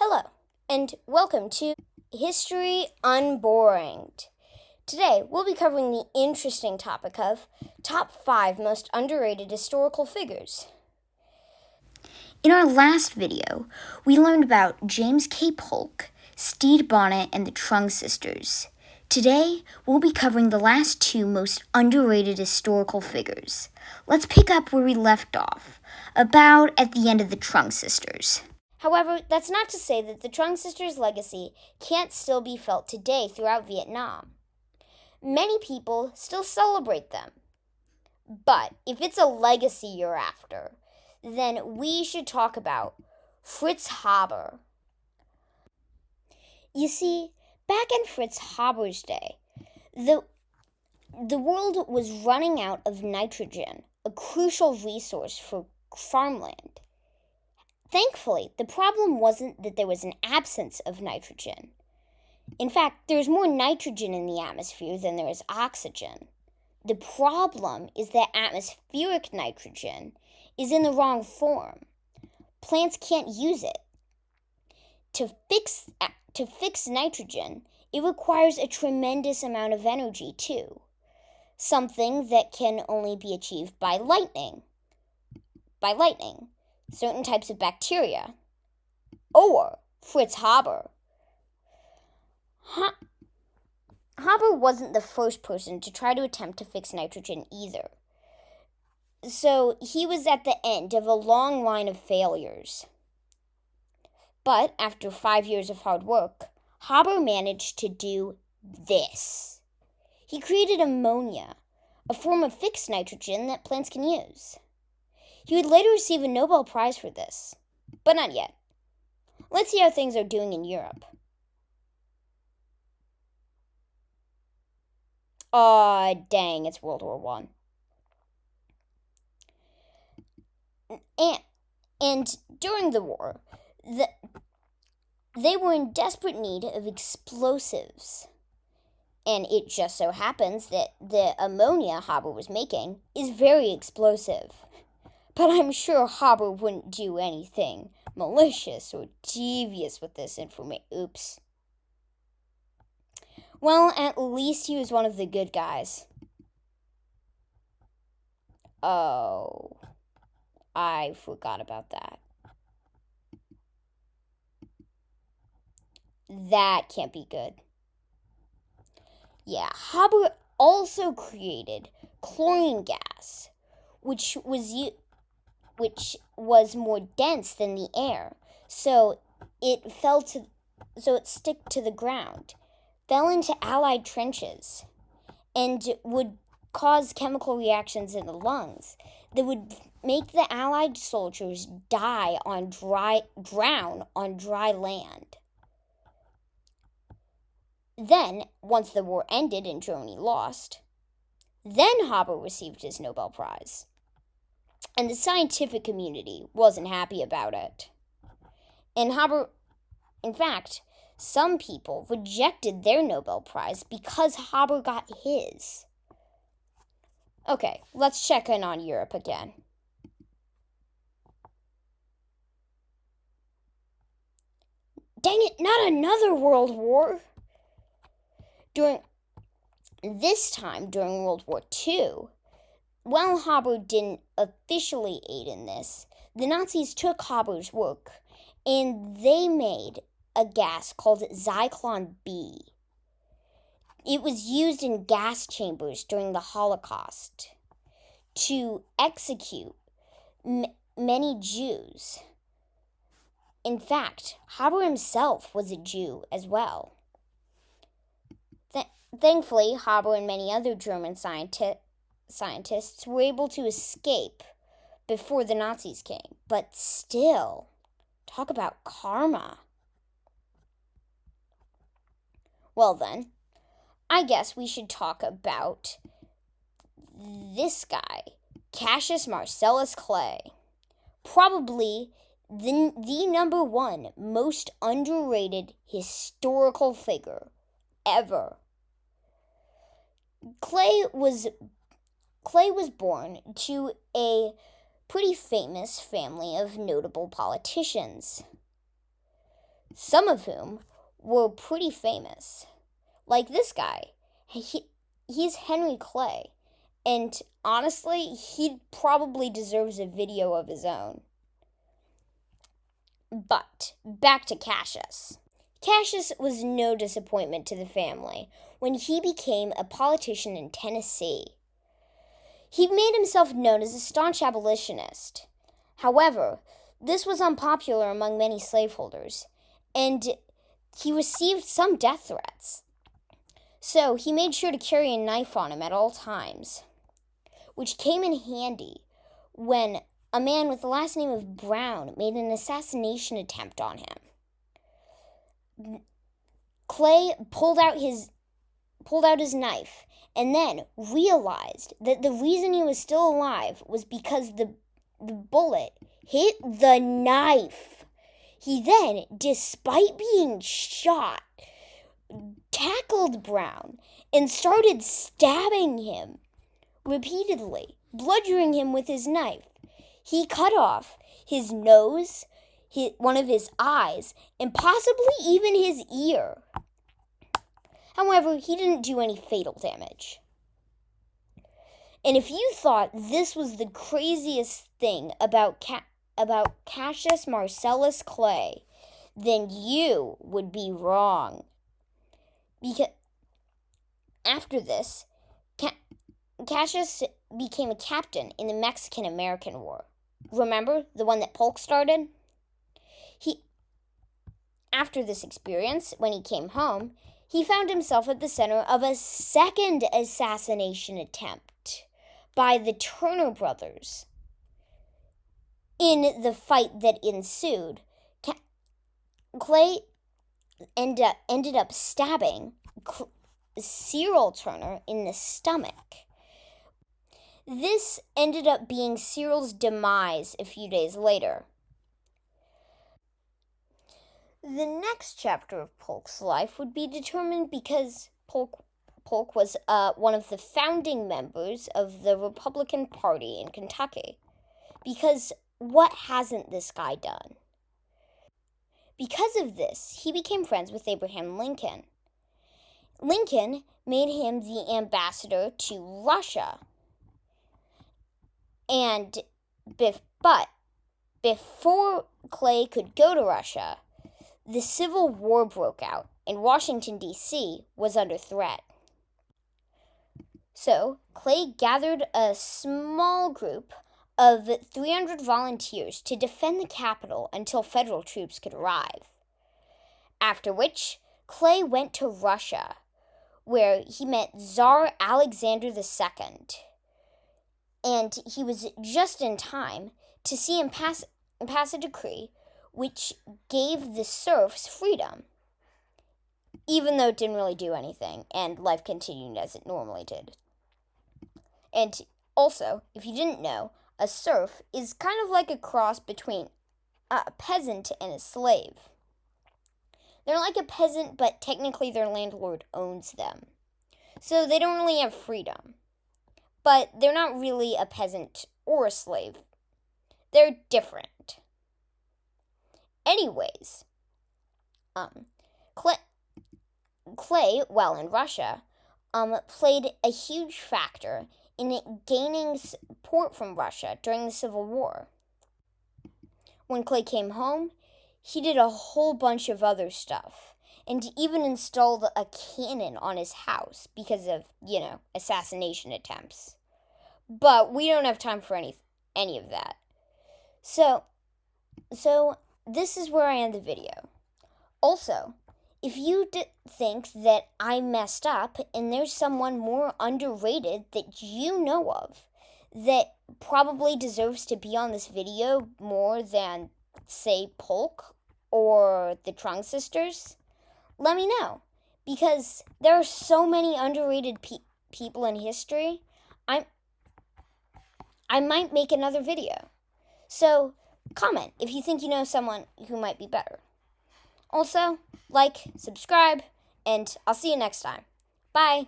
Hello, and welcome to History Unboring. Today, we'll be covering the interesting topic of top 5 most underrated historical figures. In our last video, we learned about James K. Polk, Stede Bonnet, and the Trung sisters. Today, we'll be covering the last 2 most underrated historical figures. Let's pick up where we left off, about at the end of the Trung sisters. However, that's not to say that the Trung sisters' legacy can't still be felt today throughout Vietnam. Many people still celebrate them. But if it's a legacy you're after, then we should talk about Fritz Haber. You see, back in Fritz Haber's day, the world was running out of nitrogen, a crucial resource for farmland. Thankfully, the problem wasn't that there was an absence of nitrogen. In fact, there's more nitrogen in the atmosphere than there is oxygen. The problem is that atmospheric nitrogen is in the wrong form. Plants can't use it. To fix nitrogen, it requires a tremendous amount of energy too, something that can only be achieved by lightning, certain types of bacteria, or Fritz Haber. Haber wasn't the first person to try to attempt to fix nitrogen either. So he was at the end of a long line of failures. But after 5 years of hard work, Haber managed to do this. He created ammonia, a form of fixed nitrogen that plants can use. He would later receive a Nobel Prize for this, but not yet. Let's see how things are doing in Europe. Dang, it's World War I. And during the war, they were in desperate need of explosives. And it just so happens that the ammonia Haber was making is very explosive. But I'm sure Haber wouldn't do anything malicious or devious with this information. Oops. Well, at least he was one of the good guys. Oh, I forgot about that. That can't be good. Yeah, Haber also created chlorine gas, which was more dense than the air, so it stick to the ground, fell into Allied trenches, and would cause chemical reactions in the lungs that would make the Allied soldiers drown on dry land. Then, once the war ended and Germany lost, then Haber received his Nobel Prize. And the scientific community wasn't happy about it. And Haber, in fact, some people rejected their Nobel Prize because Haber got his. Okay, let's check in on Europe again. Dang it, not another world war! During World War II, while Haber didn't officially aid in this, the Nazis took Haber's work and they made a gas called Zyklon B. It was used in gas chambers during the Holocaust to execute many Jews. In fact, Haber himself was a Jew as well. Thankfully, Haber and many other German scientists were able to escape before the Nazis came. But still, talk about karma. Well then, I guess we should talk about this guy, Cassius Marcellus Clay. Probably the number 1 most underrated historical figure ever. Clay was born to a pretty famous family of notable politicians. some of whom were pretty famous. Like this guy. He's Henry Clay. And honestly, he probably deserves a video of his own. But back to Cassius. Cassius was no disappointment to the family when he became a politician in Tennessee. He made himself known as a staunch abolitionist. However, this was unpopular among many slaveholders, and he received some death threats. So he made sure to carry a knife on him at all times, which came in handy when a man with the last name of Brown made an assassination attempt on him. Clay pulled out his knife and then realized that the reason he was still alive was because the bullet hit the knife. He then, despite being shot, tackled Brown and started stabbing him repeatedly, bludgeoning him with his knife. He cut off his nose, one of his eyes, and possibly even his ear. However, he didn't do any fatal damage. And if you thought this was the craziest thing about Cassius Marcellus Clay, then you would be wrong. Because after this, Cassius became a captain in the Mexican-American War. Remember, the one that Polk started? After this experience, when he came home, he found himself at the center of a second assassination attempt by the Turner brothers. In the fight that ensued, Clay ended up stabbing Cyril Turner in the stomach. This ended up being Cyril's demise a few days later. The next chapter of Polk's life would be determined because Polk was one of the founding members of the Republican Party in Kentucky. Because what hasn't this guy done? Because of this, he became friends with Abraham Lincoln. Lincoln made him the ambassador to Russia. But before Clay could go to Russia, the Civil War broke out, and Washington, D.C. was under threat. So, Clay gathered a small group of 300 volunteers to defend the capital until federal troops could arrive. After which, Clay went to Russia, where he met Tsar Alexander II. And he was just in time to see him pass a decree which gave the serfs freedom, even though it didn't really do anything, and life continued as it normally did. And also, if you didn't know, a serf is kind of like a cross between a peasant and a slave. They're like a peasant, but technically their landlord owns them. So they don't really have freedom. But they're not really a peasant or a slave. They're different. Anyways, Clay, while in Russia, played a huge factor in gaining support from Russia during the Civil War. When Clay came home, he did a whole bunch of other stuff, and even installed a cannon on his house because of, assassination attempts. But we don't have time for any of that. So this is where I end the video. Also, if you think that I messed up and there's someone more underrated that you know of that probably deserves to be on this video more than, say, Polk or the Trung sisters, let me know. Because there are so many underrated people in history, I might make another video. So, comment if you think you know someone who might be better. Also, like, subscribe, and I'll see you next time. Bye!